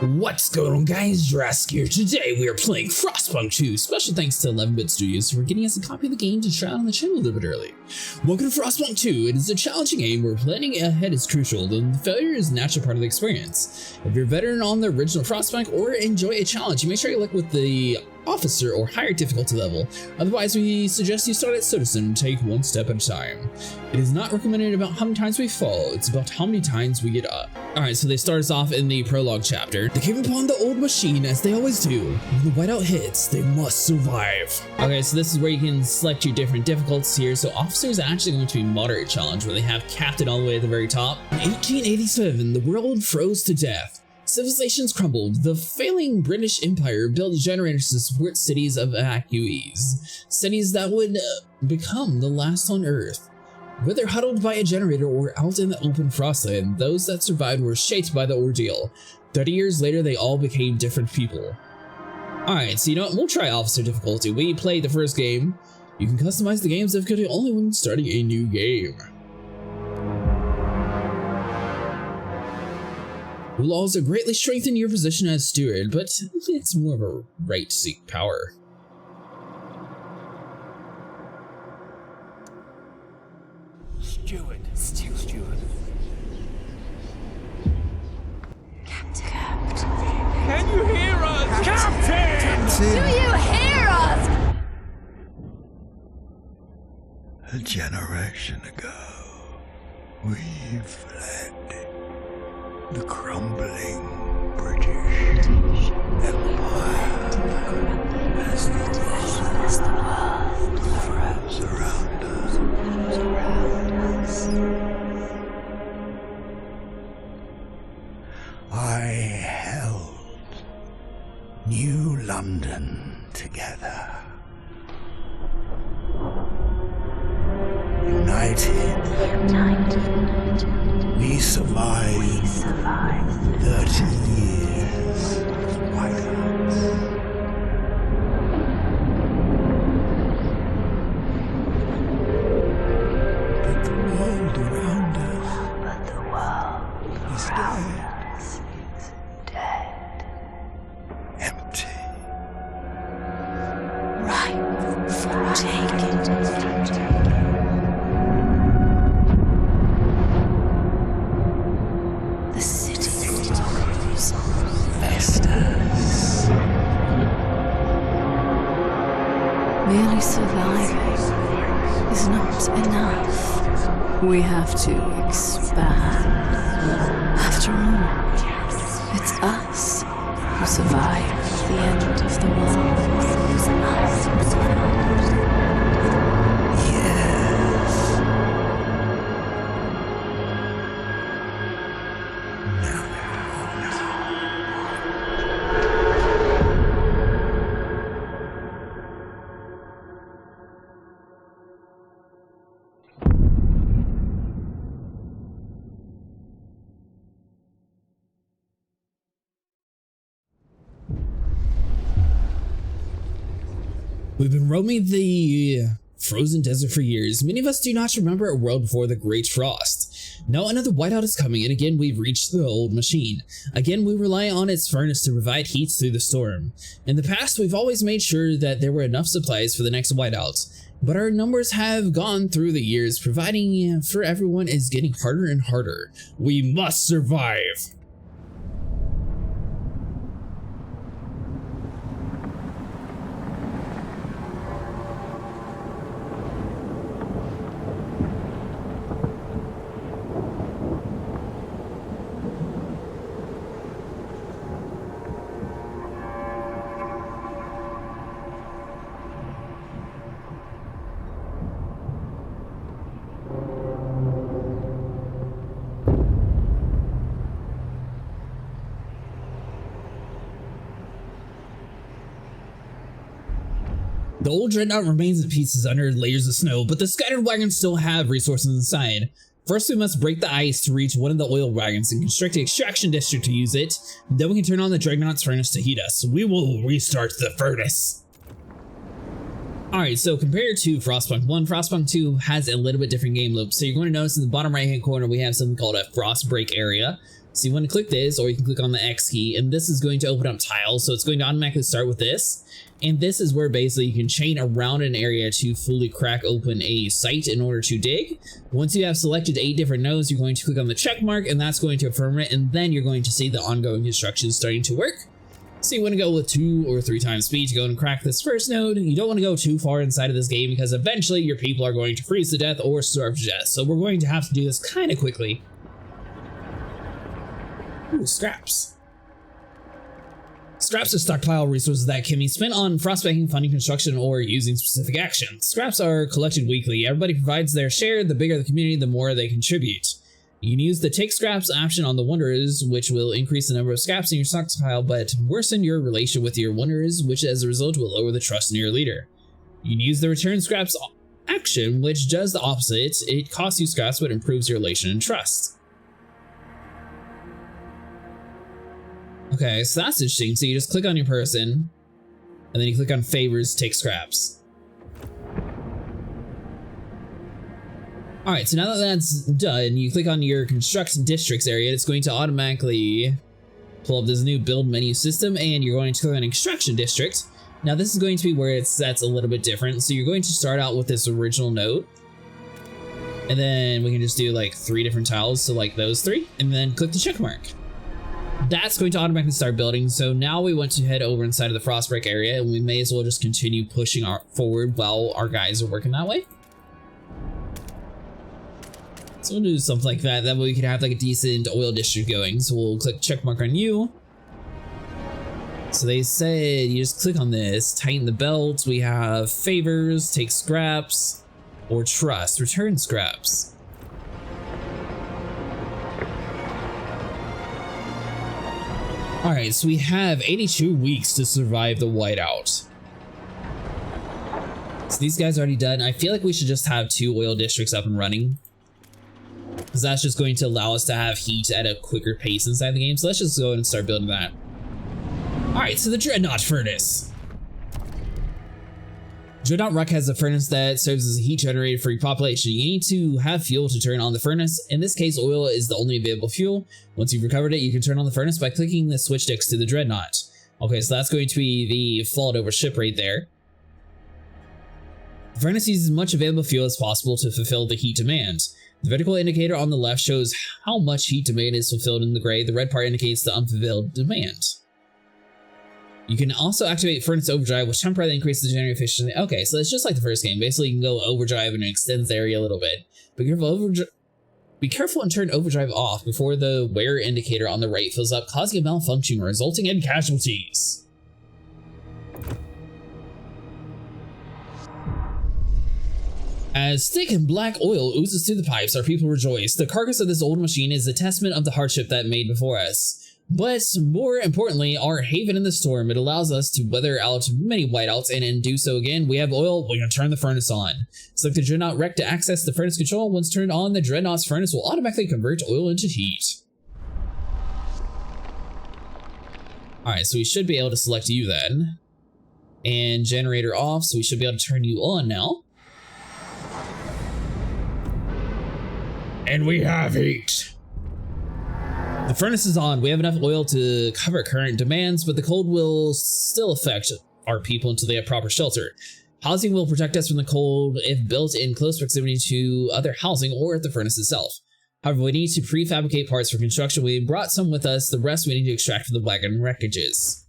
What's going on, guys? Jurassic here. Today we are playing Frostpunk 2. Special thanks to 11-Bit Studios for getting us a copy of the game to try out on the channel a little bit early. Welcome to Frostpunk 2. It is a challenging game where planning ahead is crucial, and failure is a natural part of the experience. If you're a veteran on the original Frostpunk or enjoy a challenge, you may try your luck with the officer or higher difficulty level. Otherwise, we suggest you start at citizen and take one step at a time. It is not recommended about how many times we fall, it's about how many times we get up. Alright, so they start us off in the prologue chapter. They came upon the old machine as they always do. When the whiteout hits, they must survive. Okay, so this is where you can select your different difficulties here. So officer is actually going to be moderate challenge, where they have captain all the way at the very top. In 1887, the world froze to death. Civilizations crumbled. The failing British Empire built generators to support cities of evacuees. Cities that would become the last on Earth. Whether huddled by a generator or out in the open frostland, those that survived were shaped by the ordeal. 30 years later, they all became different people. Alright, so you know what? We'll try officer difficulty. We played the first game. You can customize the game's difficulty only when starting a new game. Will also greatly strengthen your position as steward, but it's more of a right to seek power. Steward. Captain. Can you hear us? Captain! Do you hear us? A generation ago, we fled the crumbling British Empire as the world froze around us. I held New London together. United, we survived 30 years of whiteouts. But the world around us is dead. Empty. Ripe for taking. The city grows. Festers. Merely surviving is not enough. We have to expand. After all, it's us who survived the end of the world. Yes. Now. We've been roaming the frozen desert for years. Many of us do not remember a world before the Great Frost. Now another whiteout is coming, and again we've reached the old machine. Again, we rely on its furnace to provide heat through the storm. In the past, we've always made sure that there were enough supplies for the next whiteout, but our numbers have gone through the years. Providing for everyone is getting harder and harder. We must survive. The old dreadnought remains in pieces under layers of snow, but the scattered wagons still have resources inside. First, we must break the ice to reach one of the oil wagons and construct an extraction district to use it. Then we can turn on the dreadnought's furnace to heat us. We will restart the furnace. Alright, so compared to Frostpunk 1, Frostpunk 2 has a little bit different game loop. So you're going to notice in the bottom right hand corner we have something called a frost break area. So you want to click this, or you can click on the X key, and this is going to open up tiles. So it's going to automatically start with this. And this is where basically you can chain around an area to fully crack open a site in order to dig. Once you have selected 8 different nodes, you're going to click on the check mark, and that's going to affirm it. And then you're going to see the ongoing construction starting to work. So you want to go with 2 or 3 times speed to go and crack this first node. You don't want to go too far inside of this game because eventually your people are going to freeze to death or starve to death. So we're going to have to do this kind of quickly. Ooh, scraps. Scraps are stockpile resources that can be spent on frostbanking, funding construction, or using specific actions. Scraps are collected weekly. Everybody provides their share. The bigger the community, the more they contribute. You can use the take scraps option on the wanderers, which will increase the number of scraps in your stockpile, but worsen your relation with your wanderers, which as a result will lower the trust in your leader. You can use the return scraps action, which does the opposite. It costs you scraps, but improves your relation and trust. Okay, so that's interesting. So you just click on your person, and then you click on favors, take scraps. Alright, so now that that's done, you click on your construction districts area. It's going to automatically pull up this new build menu system, and you're going to click on extraction district. Now this is going to be where it sets a little bit different. So you're going to start out with this original node, and then we can just do like 3 different tiles, so like those 3, and then click the check mark. That's going to automatically start building. So now we want to head over inside of the Frostbreak area, and we may as well just continue pushing forward while our guys are working that way. So we'll do something like that. That way we can have like a decent oil district going. So we'll click check mark on you. So they said you just click on this, tighten the belt. We have favors, take scraps, or trust, return scraps. Alright, so we have 82 weeks to survive the whiteout. So these guys are already done. I feel like we should just have 2 oil districts up and running, because that's just going to allow us to have heat at a quicker pace inside the game. So let's just go ahead and start building that. Alright, so the Dreadnought Furnace. Dreadnought Rock has a furnace that serves as a heat generator for your population. You need to have fuel to turn on the furnace. In this case, oil is the only available fuel. Once you've recovered it, you can turn on the furnace by clicking the switch next to the Dreadnought. Okay, so that's going to be the flawed over ship right there. The furnace uses as much available fuel as possible to fulfill the heat demand. The vertical indicator on the left shows how much heat demand is fulfilled in the gray. The red part indicates the unfulfilled demand. You can also activate Furnace Overdrive, which temporarily increases the generator efficiency. Okay, so it's just like the first game. Basically, you can go overdrive and it extends the area a little bit. But be careful and turn overdrive off before the wear indicator on the right fills up, causing a malfunction resulting in casualties. As thick and black oil oozes through the pipes, our people rejoice. The carcass of this old machine is a testament of the hardship that made before us. But more importantly, our haven in the storm. It allows us to weather out many whiteouts, and do so again. We have oil, we're going to turn the furnace on. Select the Dreadnought Wreck to access the furnace control. Once turned on, the Dreadnought's furnace will automatically convert oil into heat. Alright, so we should be able to select you then. And generator off, so we should be able to turn you on now. And we have heat. The furnace is on. We have enough oil to cover current demands, but the cold will still affect our people until they have proper shelter. Housing will protect us from the cold if built in close proximity to other housing or at the furnace itself. However, we need to prefabricate parts for construction. We brought some with us. The rest we need to extract from the wagon wreckages.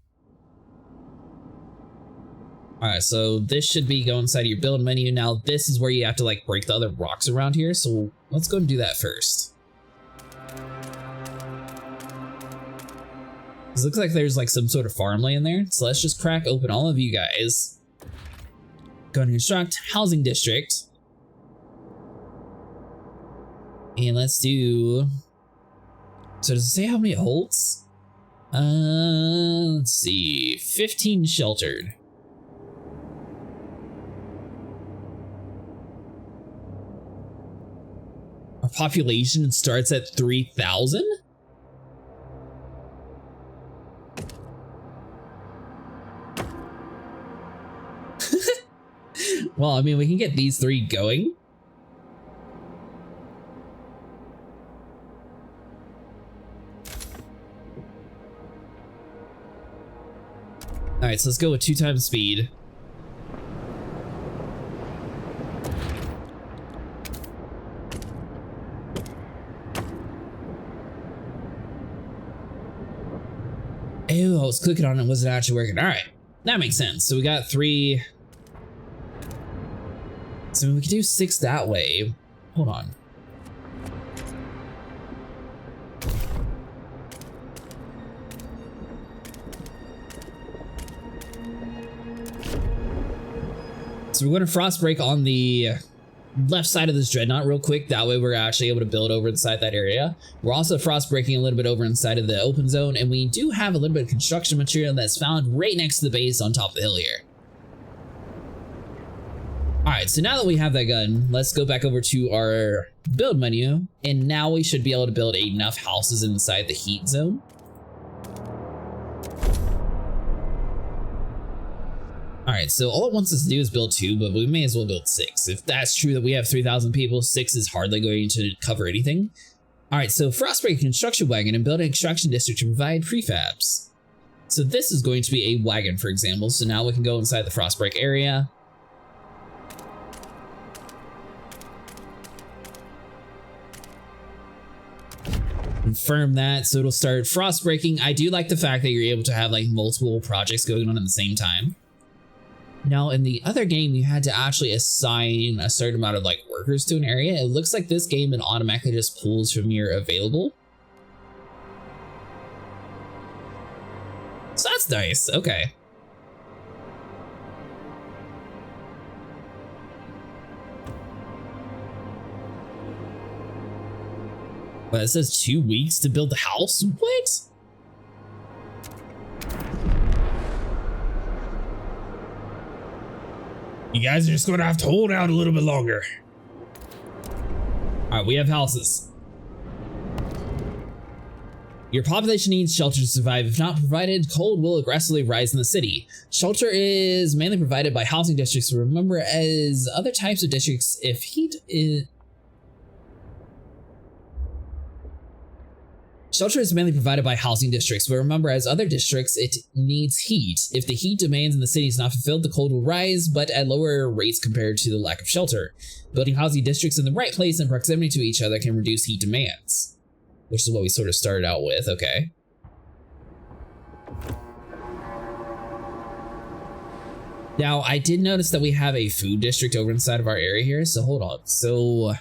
Alright, so this should be going inside of your build menu. Now, this is where you have to like break the other rocks around here. So let's go and do that first. It looks like there's like some sort of farmland there. So let's just crack open all of you guys. Go and construct housing district. And let's do... So does it say how many holds? Let's see. 15 sheltered. Our population starts at 3,000? Well, I mean, we can get these 3 going. All right, so let's go with 2 times speed. Ew, I was clicking on it, wasn't actually working. All right, that makes sense. So we got 3. So we could do 6 that way. Hold on. So we're going to frost break on the left side of this dreadnought real quick. That way we're actually able to build over inside that area. We're also frost breaking a little bit over inside of the open zone, and we do have a little bit of construction material that's found right next to the base on top of the hill here. All right, so now that we have that gun, let's go back over to our build menu, and now we should be able to build enough houses inside the heat zone. All right, so all it wants us to do is build 2, but we may as well build 6. If that's true that we have 3,000 people, 6 is hardly going to cover anything. All right, so Frostbreak construction wagon and build an extraction district to provide prefabs. So this is going to be a wagon, for example. So now we can go inside the Frostbreak area. Confirm that, so it'll start frost breaking. I do like the fact that you're able to have like multiple projects going on at the same time. Now in the other game, you had to actually assign a certain amount of like workers to an area. It looks like this game it automatically just pulls from your available. So that's nice, okay. But it says 2 weeks to build the house? What? You guys are just gonna have to hold out a little bit longer. All right, we have houses. Your population needs shelter to survive. If not provided, cold will aggressively rise in the city. Shelter is mainly provided by housing districts. Remember, as other types of districts, if heat is... Shelter is mainly provided by housing districts, but remember, as other districts, it needs heat. If the heat demands in the city is not fulfilled, the cold will rise, but at lower rates compared to the lack of shelter. Building housing districts in the right place and proximity to each other can reduce heat demands, which is what we sort of started out with, okay. Now, I did notice that we have a food district over inside of our area here, so hold on. So...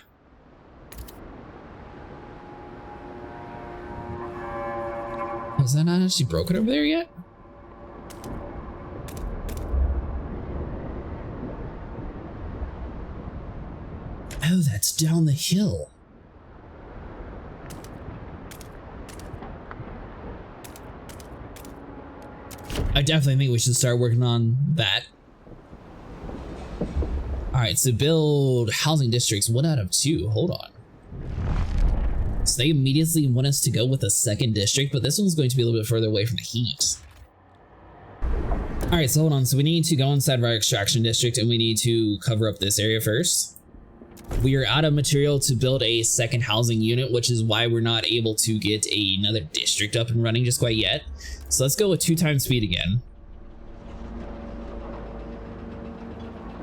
is that not actually broken over there yet? Oh, that's down the hill. I definitely think we should start working on that. All right, so build housing districts 1 out of 2. Hold on. So they immediately want us to go with a second district, but this one's going to be a little bit further away from the heat. All right, so hold on. So we need to go inside of our extraction district and we need to cover up this area first. We are out of material to build a second housing unit, which is why we're not able to get another district up and running just quite yet. So let's go with 2 times speed again.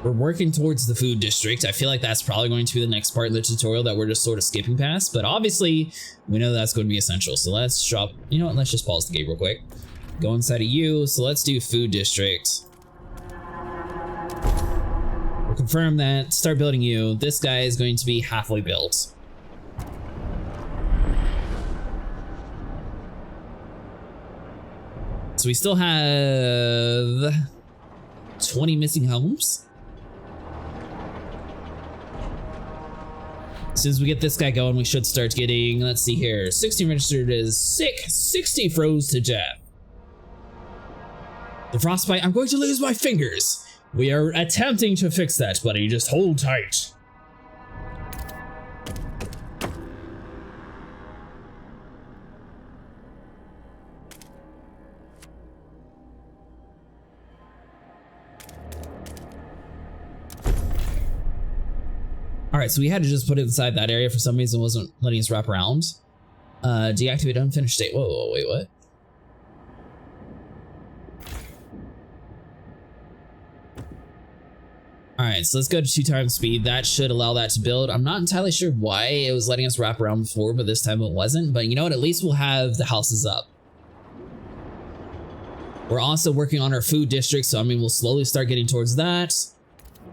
We're working towards the food district. I feel like that's probably going to be the next part of the tutorial that we're just sort of skipping past, but obviously we know that's going to be essential. So let's drop, you know what, let's just pause the game real quick. Go inside of you, so let's do food district. We'll confirm that, start building you. This guy is going to be halfway built. So we still have 20 missing homes. As soon as we get this guy going, we should start getting, let's see here, 60 registered as sick, 60 froze to death. The frostbite, I'm going to lose my fingers. We are attempting to fix that, buddy, just hold tight. All right, so we had to just put it inside that area. For some reason, it wasn't letting us wrap around. Deactivate unfinished state. Whoa, wait, what? Alright, so let's go to 2 times speed. That should allow that to build. I'm not entirely sure why it was letting us wrap around before, but this time it wasn't. But you know what? At least we'll have the houses up. We're also working on our food district, so I mean, we'll slowly start getting towards that.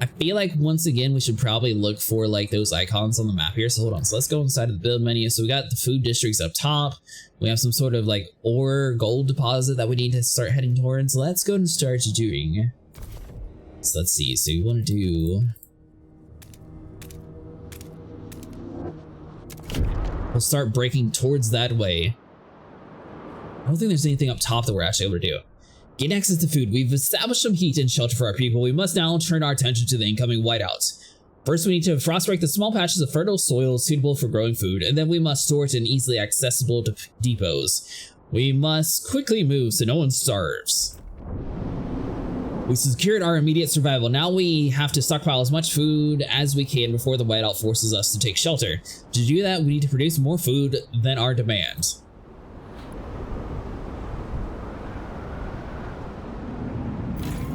I feel like once again, we should probably look for like those icons on the map here. So hold on, so let's go inside of the build menu. So we got the food districts up top. We have some sort of like ore gold deposit that we need to start heading towards. Let's go and start doing. So let's see, so you want to do. We'll start breaking towards that way. I don't think there's anything up top that we're actually able to do. Gain access to food. We've established some heat and shelter for our people. We must now turn our attention to the incoming whiteouts. First, we need to frostbreak the small patches of fertile soil suitable for growing food, and then we must store it in easily accessible depots. We must quickly move so no one starves. We secured our immediate survival. Now we have to stockpile as much food as we can before the whiteout forces us to take shelter. To do that, we need to produce more food than our demand.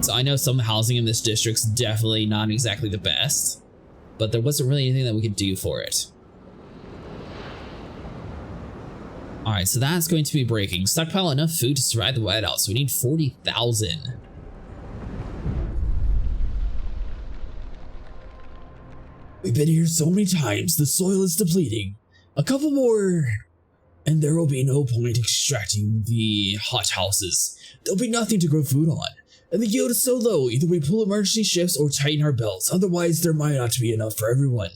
So I know some housing in this district's definitely not exactly the best, but there wasn't really anything that we could do for it. All right, so that's going to be breaking. Stockpile enough food to survive the whiteout. So we need 40,000. We've been here so many times, the soil is depleting. A couple more, and there will be no point extracting the hothouses. There'll be nothing to grow food on. And the yield is so low, either we pull emergency shifts or tighten our belts, otherwise there might not be enough for everyone.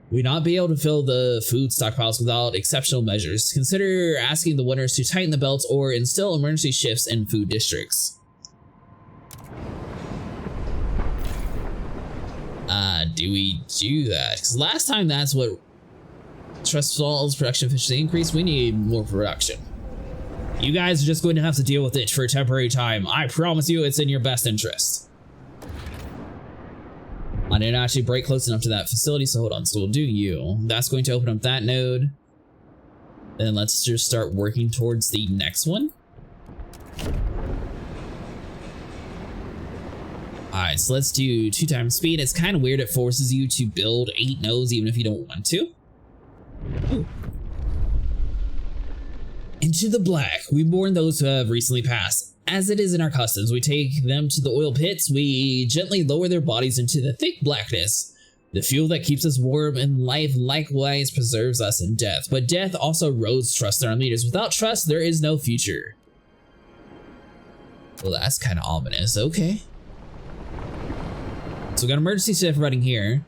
We'd not be able to fill the food stockpiles without exceptional measures. Consider asking the winners to tighten the belts or instill emergency shifts in food districts. Do we do that? Because last time that's what Trust Falls production efficiency increased. We need more production. You guys are just going to have to deal with it for a temporary time. I promise you it's in your best interest. I didn't actually break close enough to that facility, so hold on. So we'll do you. That's going to open up that node. Then let's just start working towards the next one. Alright, so let's do 2 times speed. It's kind of weird. It forces you to build 8 nodes even if you don't want to. Ooh. Into the black. We mourn those who have recently passed. As it is in our customs, we take them to the oil pits. We gently lower their bodies into the thick blackness. The fuel that keeps us warm in life likewise preserves us in death. But death also erodes trust in our leaders. Without trust, there is no future. Well, that's kind of ominous. Okay. So we got an emergency shift running here.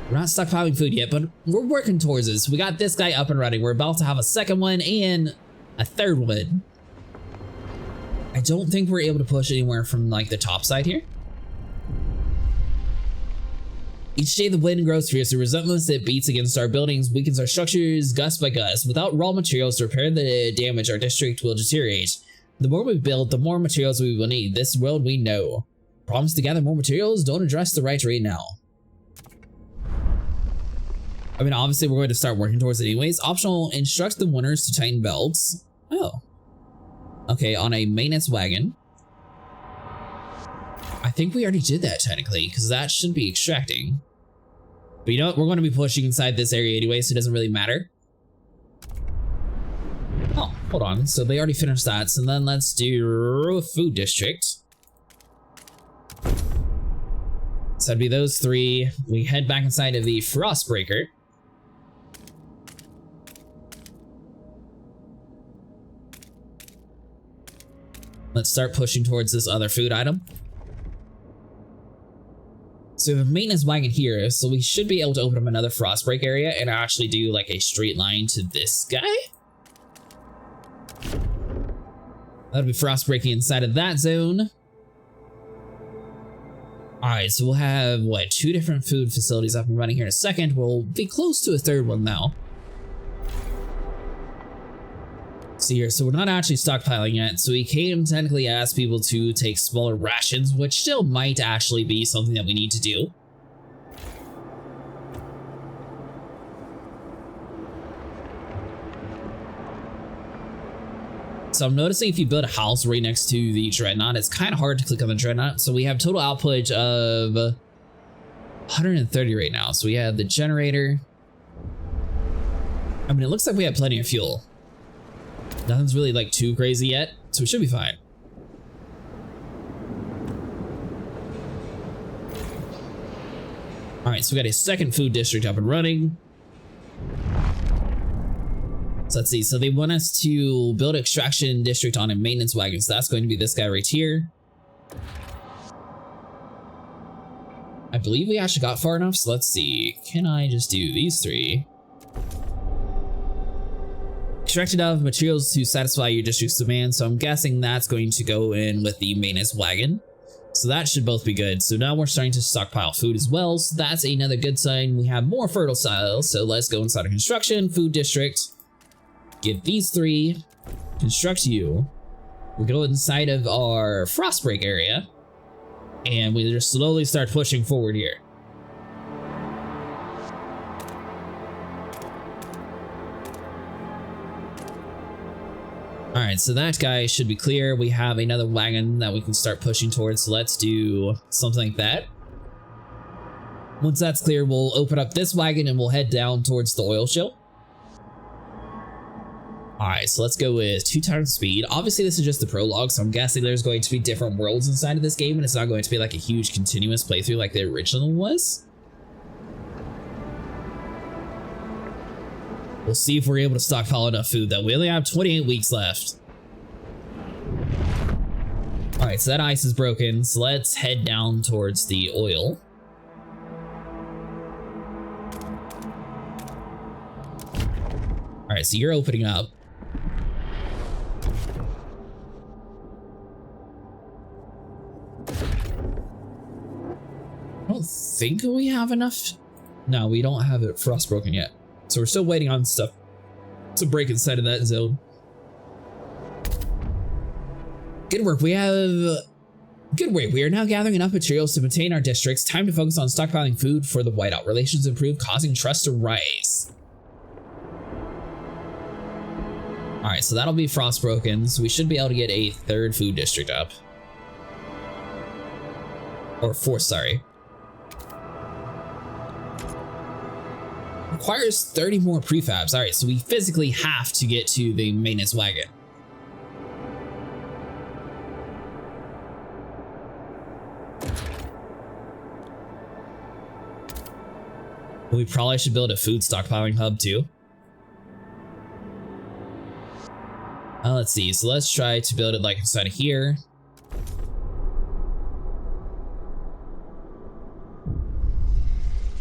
We're not stockpiling food yet, but we're working towards this. We got this guy up and running. We're about to have a second one and a third one. I don't think we're able to push anywhere from like the top side here. Each day the wind grows fierce. The resentment that beats against our buildings weakens our structures gust by gust. Without raw materials to repair the damage, our district will deteriorate. The more we build, the more materials we will need. This world we know. Promise to gather more materials, don't address the right rate now. I mean, obviously we're going to start working towards it anyways. Optional, instruct the winners to tighten belts. Oh. Okay, on a maintenance wagon. I think we already did that technically, because that should be extracting. But you know what? We're going to be pushing inside this area anyway, so it doesn't really matter. Oh, hold on. So they already finished that. So then let's do food district. So that'd be those 3. We head back inside of the Frostbreaker. Let's start pushing towards this other food item. So we have a maintenance wagon here, so we should be able to open up another Frostbreak area and actually do like a straight line to this guy. That'll be Frostbreaking inside of that zone. Alright, so we'll have, what, 2 different food facilities up and running here in a second. We'll be close to a third one now. See here, so we're not actually stockpiling yet, so we can technically ask people to take smaller rations, which still might actually be something that we need to do. So I'm noticing if you build a house right next to the Dreadnought, it's kind of hard to click on the Dreadnought. So we have total output of 130 right now. So we have the generator. I mean, it looks like we have plenty of fuel. Nothing's really like too crazy yet, so we should be fine. All right, so we got a second food district up and running. So let's see, so they want us to build an extraction district on a maintenance wagon. So that's going to be this guy right here. I believe we actually got far enough. So let's see, can I just do these three? Extract enough materials to satisfy your district's demand. So I'm guessing that's going to go in with the maintenance wagon. So that should both be good. So now we're starting to stockpile food as well. So that's another good sign. We have more fertile soil. So let's go inside a construction food district. Get these three, construct you. We go inside of our Frostbreak area, and we just slowly start pushing forward here. All right, so that guy should be clear. We have another wagon that we can start pushing towards, so let's do something like that. Once that's clear, we'll open up this wagon and we'll head down towards the oil show. All right, so let's go with 2 times speed. Obviously, this is just the prologue, so I'm guessing there's going to be different worlds inside of this game, and it's not going to be like a huge continuous playthrough like the original was. We'll see if we're able to stockpile enough food, though. We only have 28 weeks left. All right, so that ice is broken, so let's head down towards the oil. All right, so you're opening up. I don't think we have enough. No, we don't have it frostbroken yet. So we're still waiting on stuff to break inside of that zone. Good work. We have good work. We are now gathering enough materials to maintain our districts. Time to focus on stockpiling food for the whiteout. Relations improve, causing trust to rise. All right, so that'll be frostbroken. So we should be able to get a 3rd food district up. Or 4th, sorry. Requires 30 more prefabs. All right, so we physically have to get to the maintenance wagon. We probably should build a food stockpiling hub too. Let's see, so let's try to build it like inside of here.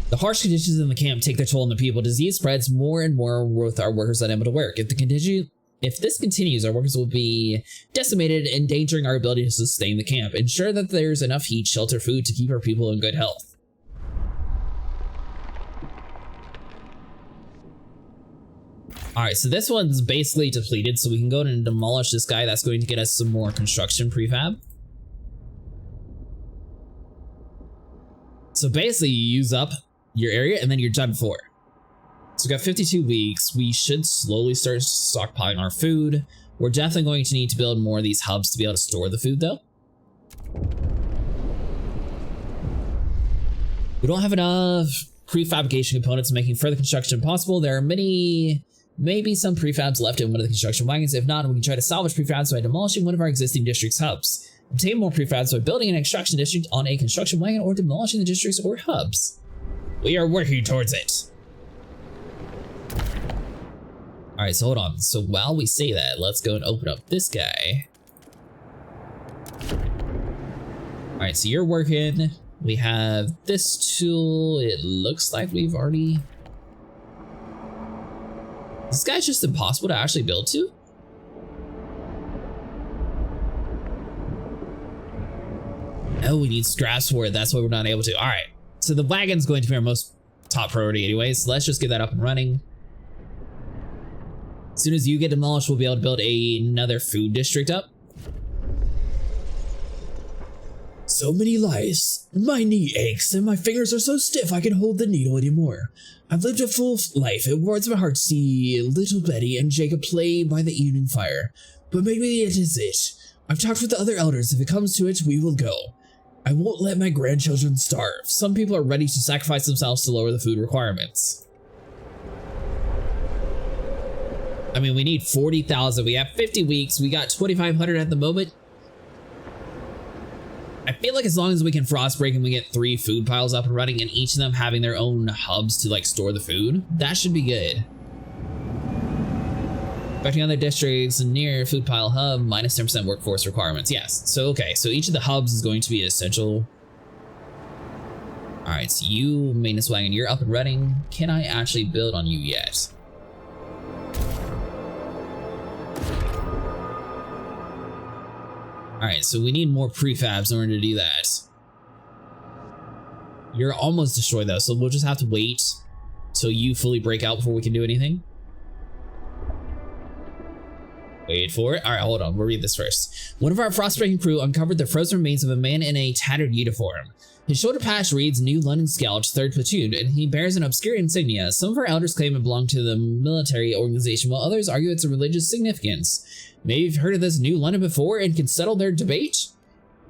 The harsh conditions in the camp take their toll on the people. Disease spreads more and more with our workers unable to work. If this continues, our workers will be decimated, endangering our ability to sustain the camp. Ensure that there's enough heat, shelter, food to keep our people in good health. All right, so this one's basically depleted, so we can go and demolish this guy. That's going to get us some more construction prefab. So basically, you use up your area and then you're done for. So we got 52 weeks. We should slowly start stockpiling our food. We're definitely going to need to build more of these hubs to be able to store the food, though. We don't have enough prefabrication components making further construction possible. There are maybe some prefabs left in one of the construction wagons. If not, we can try to salvage prefabs by demolishing one of our existing district's hubs. Obtain more prefabs by building an extraction district on a construction wagon or demolishing the districts or hubs. We are working towards it. All right, so hold on. So while we say that, let's go and open up this guy. All right, so you're working. We have this tool. It looks like we've already... This guy's just impossible to actually build to. Oh, we need scraps for it. That's why we're not able to. All right. So the wagon's going to be our most top priority anyways. So let's just get that up and running. As soon as you get demolished, we'll be able to build another food district up. So many lice. My knee aches and my fingers are so stiff I can hold the needle anymore. I've lived a full life. It warms my heart to see little Betty and Jacob play by the evening fire. but maybe it is it. I've talked with the other elders. If it comes to it, we will go. I won't let my grandchildren starve. Some people are ready to sacrifice themselves to lower the food requirements. I mean, we need 40,000. We have 50 weeks. We got 2,500 at the moment. I feel like as long as we can frostbreak and we get 3 food piles up and running and each of them having their own hubs to like store the food, that should be good. Affecting other districts near food pile hub, minus 10% workforce requirements. Yes. So, okay. So each of the hubs is going to be essential. All right. So you, maintenance wagon, you're up and running. Can I actually build on you yet? All right, so we need more prefabs in order to do that. You're almost destroyed though, so we'll just have to wait till you fully break out before we can do anything. Wait for it. All right, hold on. We'll read this first. One of our frostbreaking crew uncovered the frozen remains of a man in a tattered uniform. His shoulder patch reads New London Scout, 3rd Platoon, and he bears an obscure insignia. Some of our elders claim it belonged to the military organization, while others argue it's a religious significance. Maybe you've heard of this New London before and can settle their debate?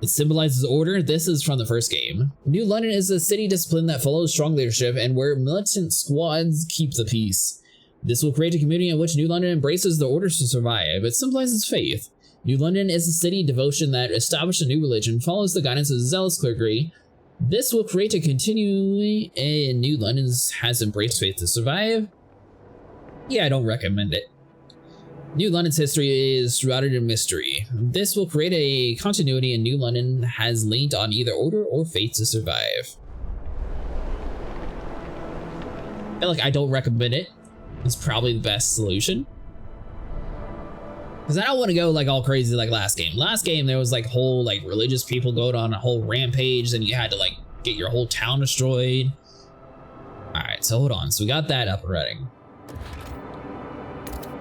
It symbolizes order. This is from the first game. New London is a city discipline that follows strong leadership and where militant squads keep the peace. This will create a community in which New London embraces the orders to survive. It symbolizes faith. New London is a city devotion that established a new religion, follows the guidance of zealous clergy. This will create a continuity in New London has embraced faith to survive. Yeah, I don't recommend it. New London's history is shrouded in mystery. This will create a continuity in New London has leaned on either order or faith to survive. I feel like I don't recommend it. It's probably the best solution. Because I don't want to go like all crazy like last game. Last game there was like whole like religious people going on a whole rampage and you had to like get your whole town destroyed. Alright, so hold on. So we got that up and running.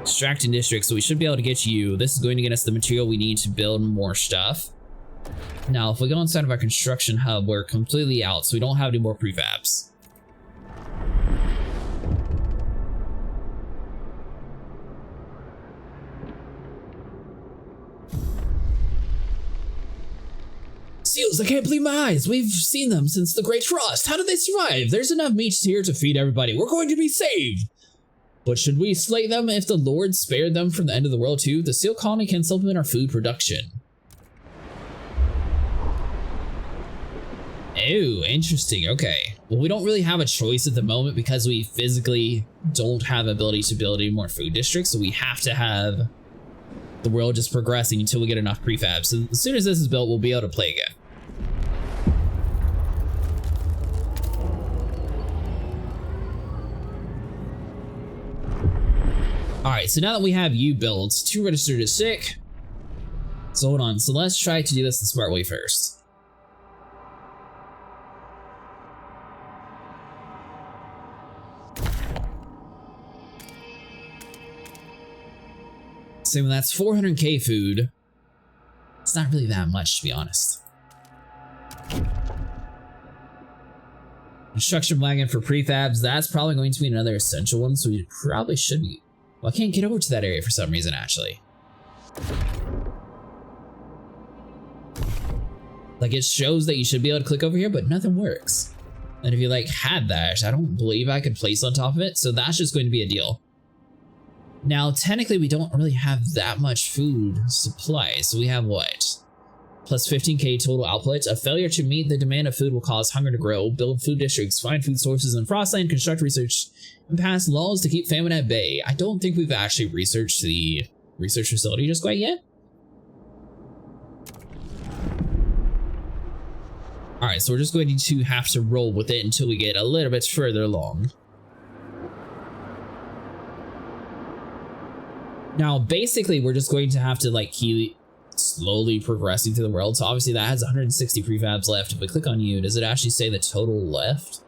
Extracting districts, so we should be able to get you. This is going to get us the material we need to build more stuff. Now, if we go inside of our construction hub, we're completely out, so we don't have any more prefabs. Seals, I can't believe my eyes. We've seen them since the Great Frost. How did they survive? There's enough meat here to feed everybody. We're going to be saved. But should we slay them if the Lord spared them from the end of the world too? The seal colony can supplement our food production. Oh, interesting. Okay. Well, we don't really have a choice at the moment because we physically don't have ability to build any more food districts. So we have to have the world just progressing until we get enough prefabs. So as soon as this is built, we'll be able to play again. All right, so now that we have you built, 2 registered as sick. So hold on, so let's try to do this the smart way first. So when that's 400k food, it's not really that much to be honest. Construction wagon for prefabs, that's probably going to be another essential one, so we probably should be. Well, I can't get over to that area for some reason, actually. Like, it shows that you should be able to click over here, but nothing works. And if you, like, had that, I don't believe I could place on top of it, so that's just going to be a deal. Now, technically, we don't really have that much food supply, so we have what? Plus 15k total output. A failure to meet the demand of food will cause hunger to grow. Build food districts, find food sources in Frostland, construct research, and pass laws to keep famine at bay. I don't think we've actually researched the research facility just quite yet. Alright, so we're just going to have to roll with it until we get a little bit further along. Now, basically, we're just going to have to like keep slowly progressing through the world. So obviously that has 160 prefabs left. If we click on you, does it actually say the total left?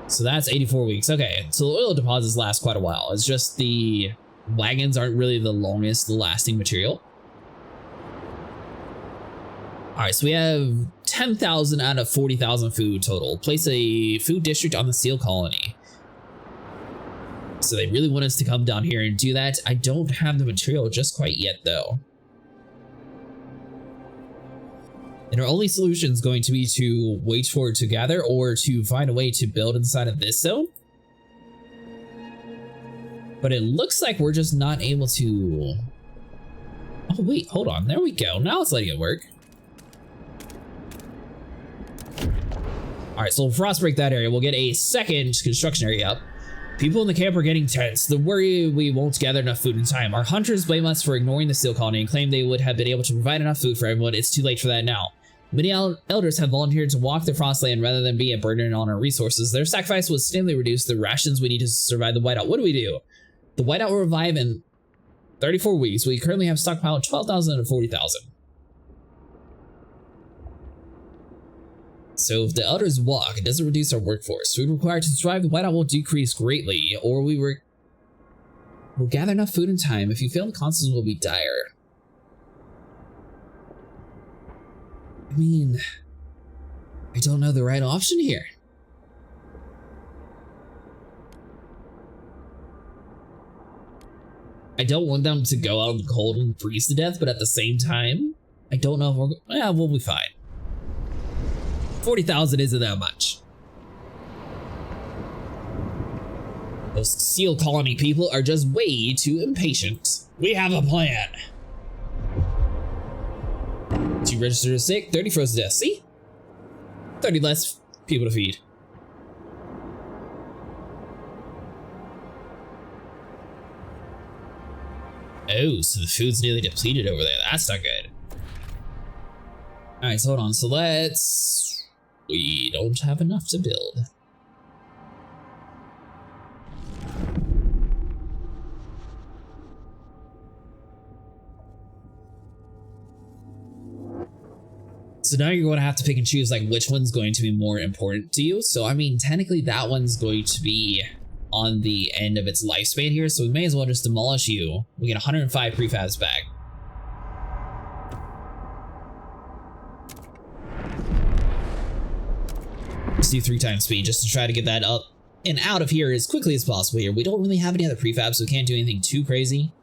So that's 84 weeks. Okay, so the oil deposits last quite a while. It's just the wagons aren't really the longest lasting material. All right, so we have 10,000 out of 40,000 food total. Place a food district on the seal colony. So they really want us to come down here and do that. I don't have the material just quite yet, though. And our only solution is going to be to wait for it to gather or to find a way to build inside of this zone. But it looks like we're just not able to... Oh, wait, hold on. There we go. Now it's letting it work. All right, so we'll frost break that area. We'll get a second construction area up. People in the camp are getting tense. They worry we won't gather enough food in time. Our hunters blame us for ignoring the seal colony and claim they would have been able to provide enough food for everyone. It's too late for that now. Many elders have volunteered to walk the Frostland rather than be a burden on our resources. Their sacrifice would significantly reduce the rations we need to survive the whiteout. What do we do? The whiteout will revive in 34 weeks. We currently have stockpiled 12,000 to 40,000. So if the elders walk, it doesn't reduce our workforce. Food required to survive the whiteout will decrease greatly, or we'll gather enough food in time. If you fail, the consequences will be dire. I mean, I don't know the right option here. I don't want them to go out in the cold and freeze to death, but at the same time, I don't know if we'll be fine. 40,000 isn't that much. Those seal colony people are just way too impatient. We have a plan. 2 registered as sick, 30 frozen deaths. See? 30 less people to feed. Oh, so the food's nearly depleted over there. That's not good. Alright, so hold on. So we don't have enough to build. So now you're going to have to pick and choose like which one's going to be more important to you. So I mean, technically that one's going to be on the end of its lifespan here. So we may as well just demolish you. We get 105 prefabs back. Let's do 3 times speed just to try to get that up and out of here as quickly as possible here. We don't really have any other prefabs, so we can't do anything too crazy.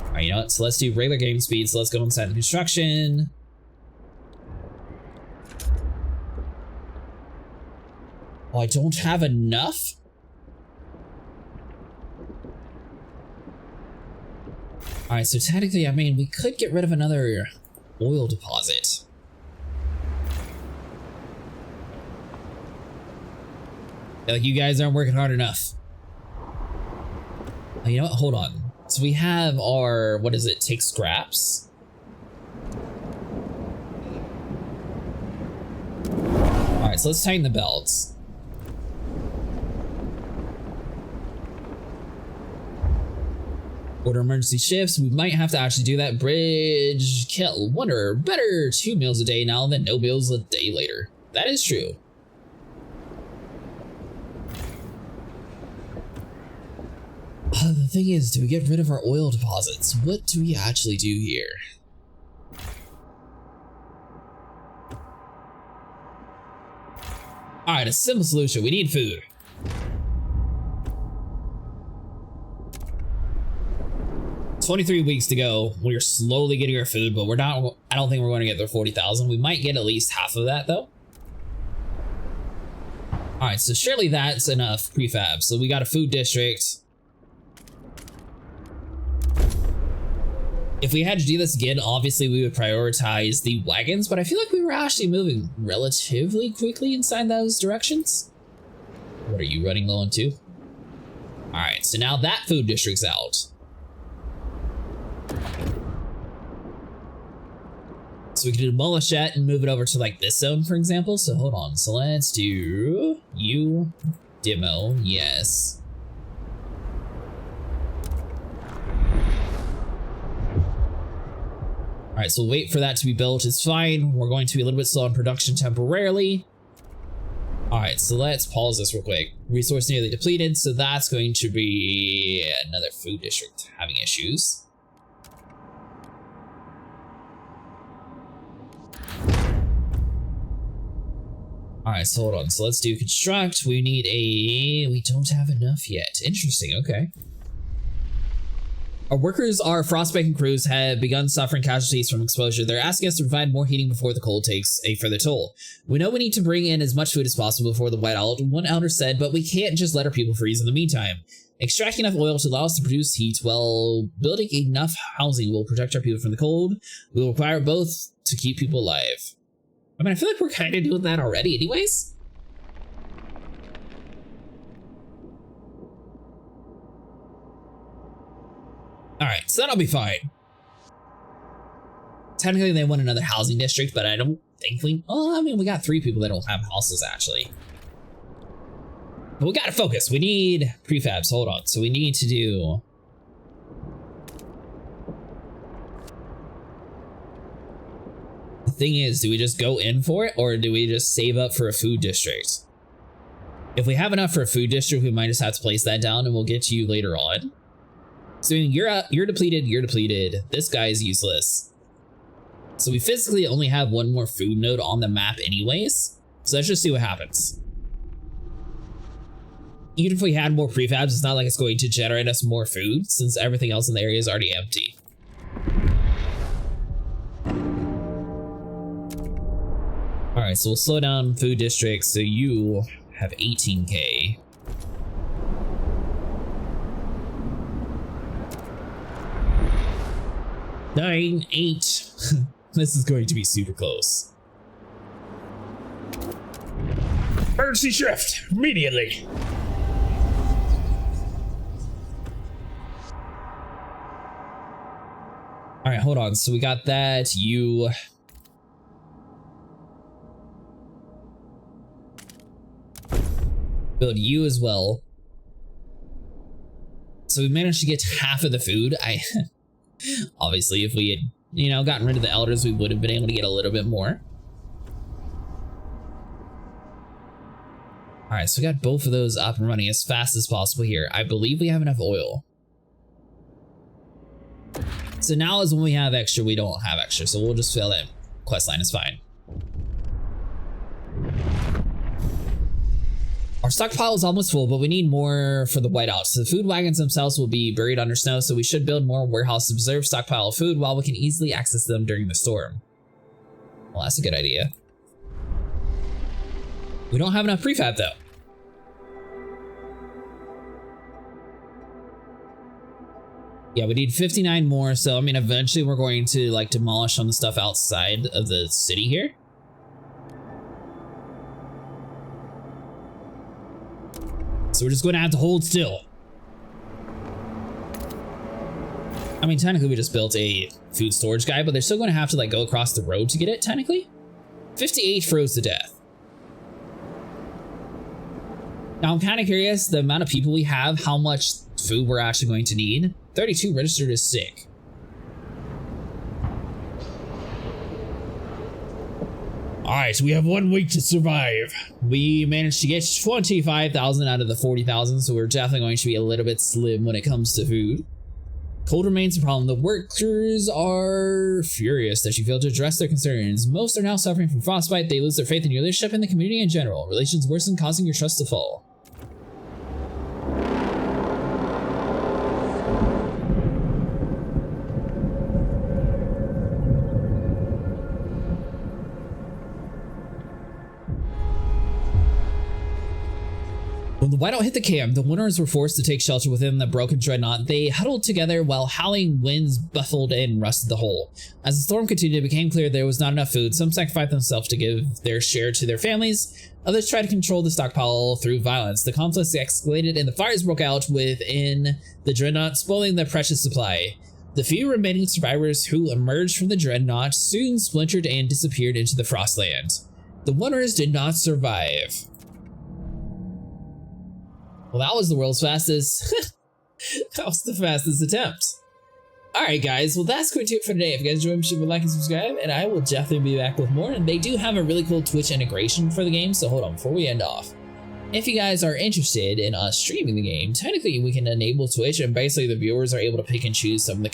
All right, you know what? So let's do regular game speed. So let's go inside the construction. Oh, I don't have enough? Alright, so technically, I mean, we could get rid of another oil deposit. Like, you guys aren't working hard enough. Oh, you know what? Hold on. So we have our, what is it? Take scraps? Alright, so let's tighten the belts. Order emergency shifts. We might have to actually do that. Bridge kill. Wonder, better 2 meals a day now than no meals a day later. That is true. The thing is, do we get rid of our oil deposits? What do we actually do here? Alright, a simple solution. We need food. $23 weeks to go. We're slowly getting our food, but we're not. I don't think we're going to get the 40,000. We might get at least half of that though. All right, so surely that's enough prefab. So we got a food district. If we had to do this again, obviously we would prioritize the wagons, but I feel like we were actually moving relatively quickly inside those directions. What are you running low on too? All right, so now that food district's out. So we can demolish that and move it over to like this zone, for example. So hold on. So let's do you demo. Yes. All right, so we'll wait for that to be built. It's fine. We're going to be a little bit slow on production temporarily. All right, so let's pause this real quick. Resource nearly depleted. So that's going to be another food district having issues. Alright, so hold on. So let's do construct. We need a... We don't have enough yet. Interesting, okay. Our workers, our frostbite crews, have begun suffering casualties from exposure. They're asking us to provide more heating before the cold takes a further toll. We know we need to bring in as much food as possible before the whiteout, one elder said, but we can't just let our people freeze in the meantime. Extracting enough oil to allow us to produce heat while building enough housing will protect our people from the cold. We will require both to keep people alive. I mean, I feel like we're kind of doing that already anyways. Alright, so that'll be fine. Technically, they want another housing district, but I don't think we... Oh, I mean, we got 3 people that don't have houses, actually. But we gotta focus. We need prefabs. Hold on. So we need to do... The thing is, do we just go in for it, or do we just save up for a food district? If we have enough for a food district, we might just have to place that down, and we'll get to you later on. So you're depleted, you're depleted. This guy is useless. So we physically only have 1 more food node on the map anyways. So let's just see what happens. Even if we had more prefabs, it's not like it's going to generate us more food since everything else in the area is already empty. Alright, so we'll slow down food districts so you have 18k. Nine, 8. This is going to be super close. Emergency shift immediately. All right, hold on. So we got that. You. Build you as well. So we managed to get half of the food. Obviously, if we had, you know, gotten rid of the elders, we would have been able to get a little bit more. All right, so we got both of those up and running as fast as possible here. I believe we have enough oil. So now is when we have extra, we don't have extra, so we'll just fill that quest line, is fine. Our stockpile is almost full, but we need more for the whiteout. So the food wagons themselves will be buried under snow, so we should build more warehouses to preserve stockpile of food while we can easily access them during the storm. Well, that's a good idea. We don't have enough prefab though. Yeah, we need 59 more, so I mean, eventually we're going to like demolish some of the stuff outside of the city here. So we're just going to have to hold still. I mean, technically we just built a food storage guy, but they're still going to have to like go across the road to get it, technically. 58 froze to death. Now I'm kind of curious, the amount of people we have, how much food we're actually going to need. 32 registered as sick. Alright, so we have 1 week to survive. We managed to get 25,000 out of the 40,000, so we're definitely going to be a little bit slim when it comes to food. Cold remains a problem. The workers are furious that you failed to address their concerns. Most are now suffering from frostbite. They lose their faith in your leadership and the community in general. Relations worsen, causing your trust to fall. When the whiteout hit the camp, the Wanderers were forced to take shelter within the broken dreadnought. They huddled together while howling winds buffeted and rusted the hull. As the storm continued, it became clear there was not enough food. Some sacrificed themselves to give their share to their families. Others tried to control the stockpile through violence. The conflict escalated and the fires broke out within the dreadnought, spoiling the precious supply. The few remaining survivors who emerged from the dreadnought soon splintered and disappeared into the Frostland. The Wanderers did not survive. Well, that was the world's fastest. That was the fastest attempt. Alright guys, well that's going to do it for today. If you guys enjoyed, please like and subscribe, and I will definitely be back with more. And they do have a really cool Twitch integration for the game, so hold on before we end off. If you guys are interested in us streaming the game, technically we can enable Twitch, and basically the viewers are able to pick and choose some of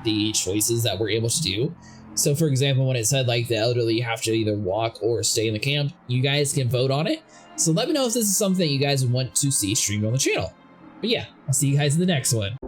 the choices that we're able to do. So for example, when it said like the elderly have to either walk or stay in the camp, you guys can vote on it. So let me know if this is something you guys want to see streamed on the channel. But yeah, I'll see you guys in the next one.